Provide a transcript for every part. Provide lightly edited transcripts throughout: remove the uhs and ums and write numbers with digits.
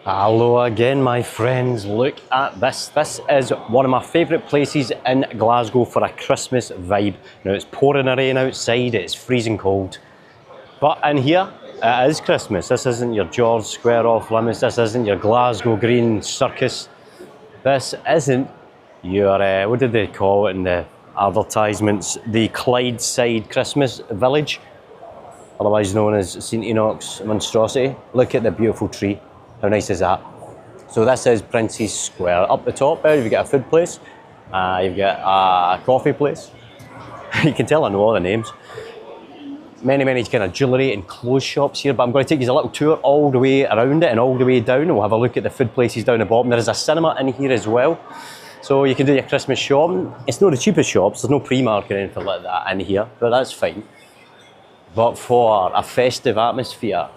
Hello again, my friends. Look at this. This is one of my favourite places in Glasgow for a Christmas vibe. Now it's pouring rain outside, it's freezing cold. But in here, it is Christmas. This isn't your George Square off limits. This isn't your Glasgow Green Circus. This isn't your, what did they call it in the advertisements? The Clydeside Christmas Village, otherwise known as St Enoch's Monstrosity. Look at the beautiful tree. How nice is that? So this is Prince's Square. Up the top there, you've got a food place, you've got a coffee place. You can tell I know all the names. Many kind of jewellery and clothes shops here, but I'm going to take you a little tour all the way around it and all the way down, and we'll have a look at the food places down the bottom. There is a cinema in here as well, so you can do your Christmas shopping. It's not the cheapest shops, there's no Primark or anything like that in here, but that's fine. But for a festive atmosphere,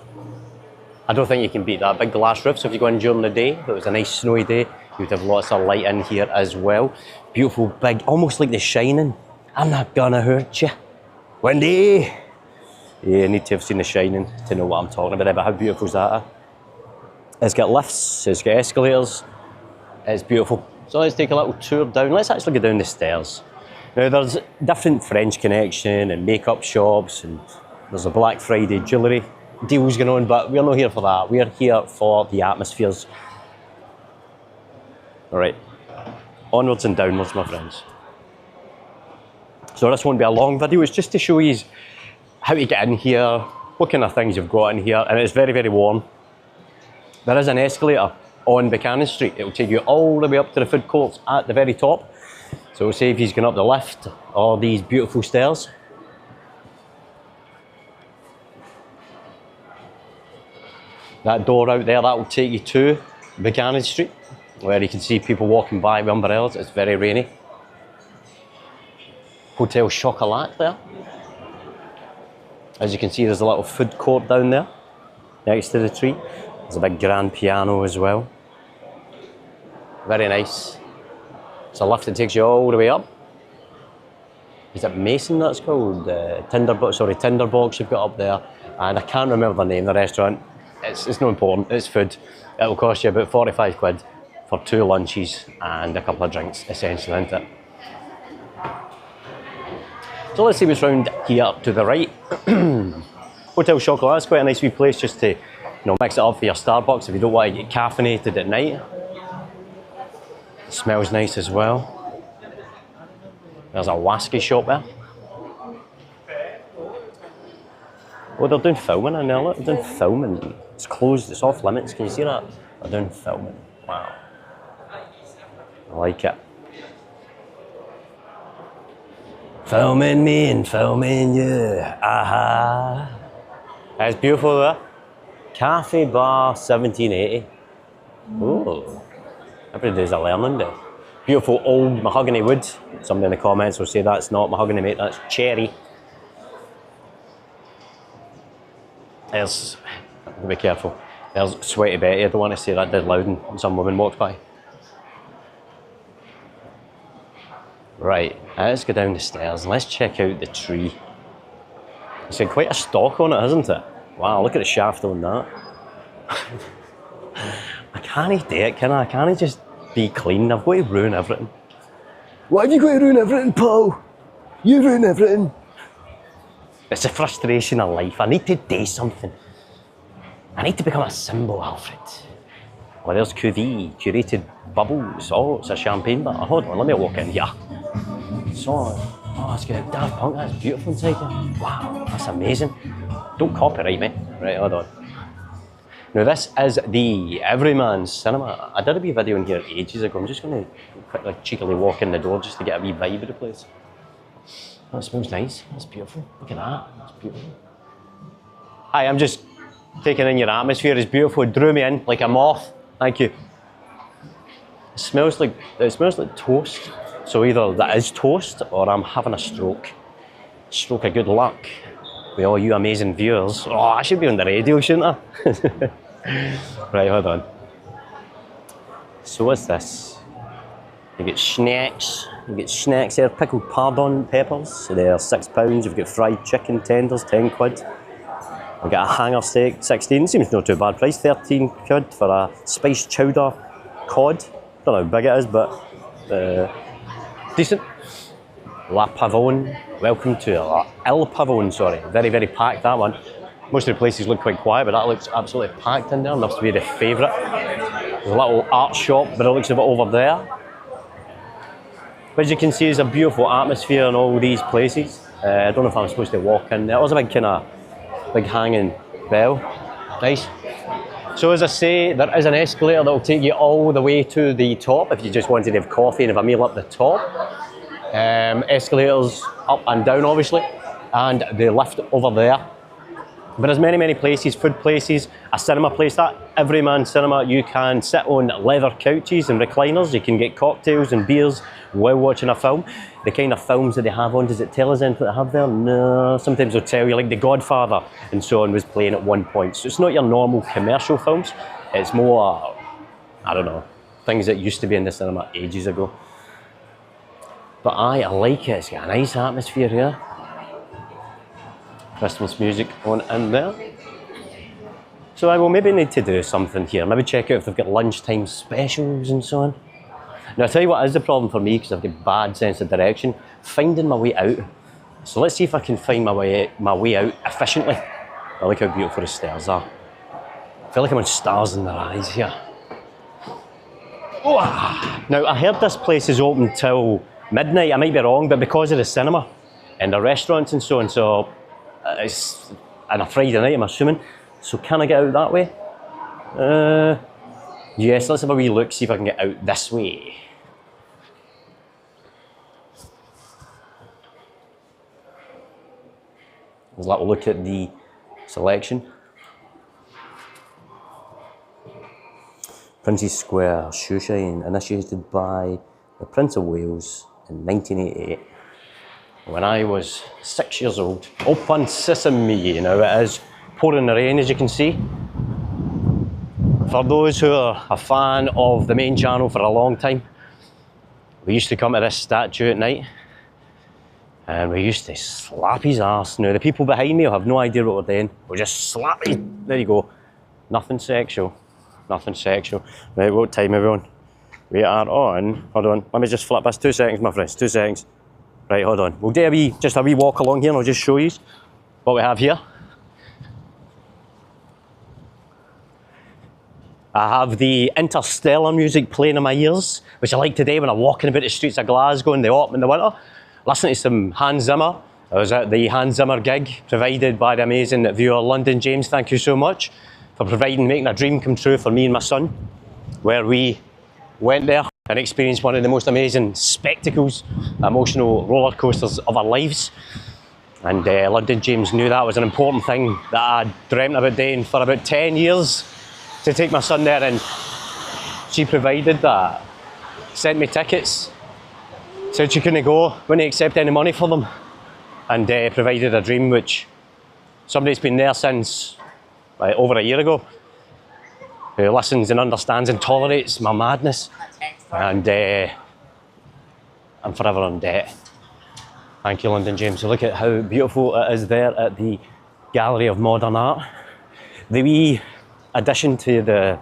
I don't think you can beat that. Big glass roof, so if you go in during the day, if it was a nice snowy day, you'd have lots of light in here as well. Beautiful big, almost like The Shining. I'm not gonna hurt you. Wendy! Yeah, you need to have seen The Shining to know what I'm talking about, but how beautiful is that? It's got lifts, it's got escalators, it's beautiful. So let's take a little tour down. Let's actually go down the stairs. Now there's different French Connection and makeup shops, and there's a Black Friday jewellery deals going on, but we're not here for that. We're here for the atmospheres. All right, onwards and downwards, my friends. So this won't be a long video, it's just to show you how to get in here, what kind of things you've got in here, and it's very warm. There is an escalator on Buchanan Street. It will take you all the way up to the food courts at the very top. So say if he's going up the lift or these beautiful stairs. That door out there, that will take you to Buchanan Street, where you can see people walking by with umbrellas. It's very rainy. Hotel Chocolat there. As you can see, there's a little food court down there, next to the tree. There's a big grand piano as well. Very nice. It's a lift that takes you all the way up. Is it Mason that's called? Tinderbox you've got up there. And I can't remember the name of the restaurant. It's not important, it's food. It'll cost you about 45 quid for 2 lunches and a couple of drinks, essentially, isn't it? So let's see what's round here to the right. Hotel Chocolat is quite a nice wee place just to, mix it up for your Starbucks if you don't want to get caffeinated at night. It smells nice as well. There's a whisky shop there. Oh, they're doing filming in there, look, they're doing filming. It's closed, it's off limits, can you see that? They're doing filming, wow. I like it. Filming me and filming you, aha. It's beautiful there. Cafe Bar 1780. Ooh, every day's a learning day. Beautiful old mahogany wood. Somebody in the comments will say that's not mahogany, mate, that's cherry. There's, be careful, there's Sweaty Betty. I don't want to say that dead loud and some woman walked by. Right, let's go down the stairs and let's check out the tree. It's got quite a stalk on it, hasn't it? Wow, look at the shaft on that. I can't do it, can I? I can't just be clean. I've got to ruin everything. Why have you got to ruin everything, Paul? You ruin everything. It's a frustration of life. I need to do something. I need to become a symbol, Alfred. Well, there's QV, curated bubbles. Oh, it's a champagne bar. Hold on, let me walk in here. So, it's got Daft Punk. That's beautiful inside here. Wow, that's amazing. Don't copyright me. Right, hold on. Now this is the Everyman's Cinema. I did a wee video in here ages ago. I'm just going to quickly, cheekily walk in the door just to get a wee vibe of the place. Oh, it smells nice. That's beautiful. Look at that. That's beautiful. Hi, I'm just taking in your atmosphere. It's beautiful. It drew me in like a moth. Thank you. It smells like toast. So either that is toast or I'm having a stroke. Stroke of good luck. With all you amazing viewers. Oh, I should be on the radio, shouldn't I? Right, hold on. So what's this? You get snacks. You get snacks there, pickled pardon peppers. So they're £6. You've got fried chicken tenders, 10 quid. We got a hanger steak, 16, seems not too bad price, 13 quid for a spiced chowder cod. Don't know how big it is, but decent. La Pavone, welcome to El Pavone, sorry. Very, very packed, that one. Most of the places look quite quiet, but that looks absolutely packed in there. Must be the favourite. There's a little art shop, but it looks a bit over there. But as you can see, there's a beautiful atmosphere in all these places. I don't know if I'm supposed to walk in there. There's a big kind of big hanging bell. Nice. So as I say, there is an escalator that will take you all the way to the top if you just wanted to have coffee and have a meal up the top. Escalators up and down obviously, and the lift over there. But there's many, many places, food places, a cinema place, that Everyman Cinema. You can sit on leather couches and recliners, you can get cocktails and beers while watching a film. The kind of films that they have on, does it tell us anything they have there? No, sometimes they'll tell you, like The Godfather and so on was playing at one point. So it's not your normal commercial films, it's more, I don't know, things that used to be in the cinema ages ago. But I like it, it's got a nice atmosphere here. Christmas music on in there. So I will maybe need to do something here, maybe check out if they've got lunchtime specials and so on. Now I'll tell you what is the problem for me, because I've got bad sense of direction, finding my way out. So let's see if I can find my way out efficiently. I like how beautiful the stairs are. I feel like I'm on stars in their eyes here. Oh. Now I heard this place is open till midnight, I might be wrong, but because of the cinema and the restaurants and so on, so it's on a Friday night I'm assuming, so can I get out that way? Yes, let's have a wee look, see if I can get out this way. Let's have a look at the selection. Prince's Square shoe shine, initiated by the Prince of Wales in 1988. When I was 6 years old. Open sesame, now it is pouring the rain as you can see. For those who are a fan of the main channel for a long time, we used to come to this statue at night and we used to slap his arse. Now the people behind me will have no idea what we're doing. We'll just slap him. There you go. Nothing sexual. Nothing sexual. Right, what time everyone? We are on, hold on, let me just flip this, 2 seconds my friends, 2 seconds. Right, hold on. We'll do just a wee walk along here and I'll just show you what we have here. I have the Interstellar music playing in my ears, which I like today when I'm walking about the streets of Glasgow in the autumn and the winter. Listening to some Hans Zimmer. I was at the Hans Zimmer gig provided by the amazing viewer London James. Thank you so much for making a dream come true for me and my son, where we went there and experienced one of the most amazing spectacles, emotional roller coasters of our lives. And London James knew that was an important thing that I dreamt about doing for about 10 years, to take my son there, and she provided that. Sent me tickets, said she couldn't go, wouldn't accept any money for them, and provided a dream which somebody's been there since over a year ago, who listens and understands and tolerates my madness, and I'm forever in debt. Thank you, London James. So look at how beautiful it is there at the Gallery of Modern Art. The wee addition to the,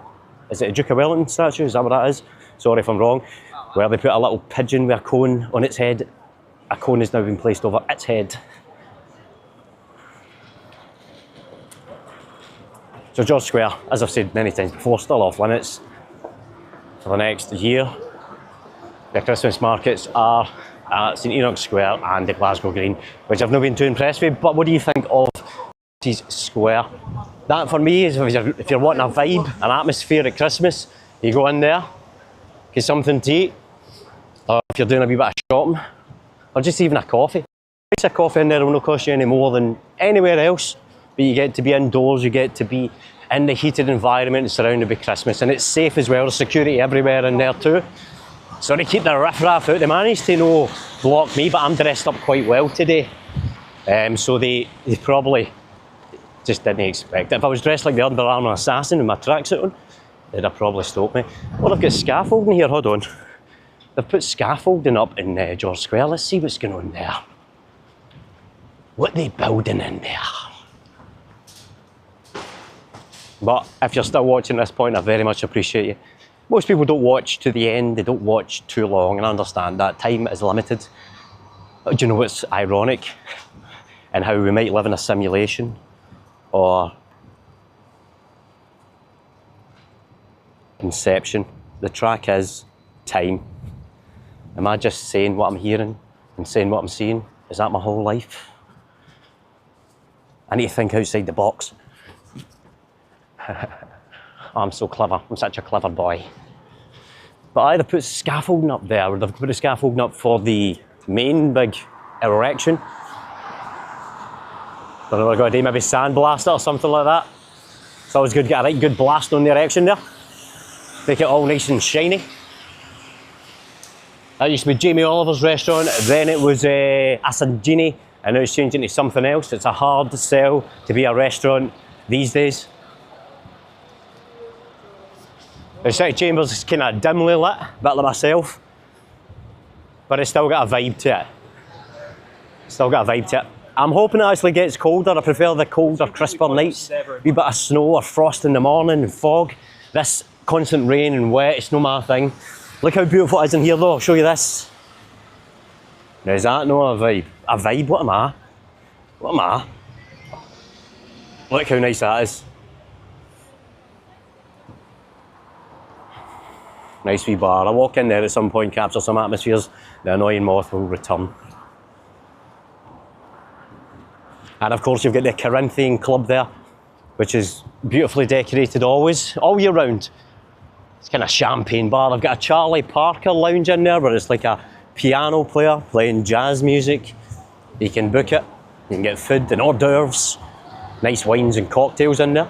is it a Duke of Wellington statue? Is that what that is? Sorry if I'm wrong. Where they put a little pigeon with a cone on its head. A cone has now been placed over its head. So George Square, as I've said many times before, still off limits for the next year. The Christmas markets are at St Enoch Square and the Glasgow Green, which I've not been too impressed with. But what do you think of Prince's Square? That for me is if you're wanting a vibe, an atmosphere at Christmas, you go in there, get something to eat, or if you're doing a wee bit of shopping, or just even a coffee. A coffee in there will not cost you any more than anywhere else, but you get to be indoors, you get to be in the heated environment surrounded by Christmas, and it's safe as well. There's security everywhere in there too. So to keep the riff-raff out, they managed to no block me, but I'm dressed up quite well today. So they probably just didn't expect it. If I was dressed like the Under Armour assassin with my tracksuit on, they'd have probably stopped me. Well, I've got scaffolding here, hold on. They've put scaffolding up in George Square. Let's see what's going on there. What are they building in there? But if you're still watching this point, I very much appreciate you. Most people don't watch to the end, they don't watch too long, and I understand that time is limited. But do you know what's ironic? And how we might live in a simulation or Inception. The track is time. Am I just saying what I'm hearing and saying what I'm seeing? Is that my whole life? I need to think outside the box. I'm so clever. I'm such a clever boy. But I either put scaffolding up there, or they've put the scaffolding up for the main big erection. Don't know what I've got to do, maybe sandblast it or something like that. It's always good to get a right good blast on the erection there. Make it all nice and shiny. That used to be Jamie Oliver's restaurant, then it was Assaggini, and now it's changed into something else. It's a hard sell to be a restaurant these days. The City Chambers is kind of dimly lit, a bit like myself, but it's still got a vibe to it. Still got a vibe to it. I'm hoping it actually gets colder. I prefer the colder, crisper nights. A wee bit of snow or frost in the morning and fog. This constant rain and wet, it's no my thing. Look how beautiful it is in here though, I'll show you this. Now is that no a vibe? A vibe? What am I? What am I? Look how nice that is. Nice wee bar. I'll walk in there at some point, capture some atmospheres. The annoying moth will return. And of course you've got the Corinthian Club there, which is beautifully decorated always, all year round. It's kind of champagne bar. I've got a Charlie Parker lounge in there where it's like a piano player playing jazz music. You can book it, you can get food and hors d'oeuvres, nice wines and cocktails in there.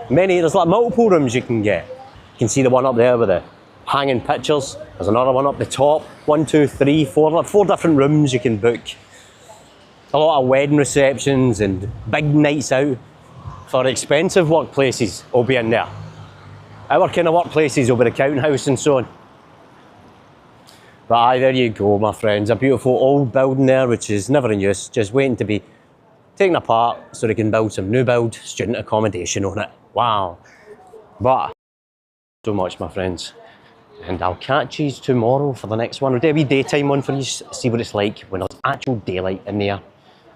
There's like multiple rooms you can get. You can see the one up there with the hanging pictures. There's another one up the top. 1, 2, 3, 4, like 4 different rooms you can book. A lot of wedding receptions and big nights out for expensive workplaces will be in there. Our kind of workplaces will be the counting house and so on. But aye, there you go, my friends. A beautiful old building there, which is never in use, just waiting to be taken apart so they can build some new build student accommodation on it. Wow. But so much, my friends. And I'll catch you tomorrow for the next one. We'll do a wee daytime one for you, see what it's like when there's actual daylight in there.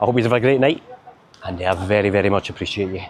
I hope you have a great night, and I very, very much appreciate you.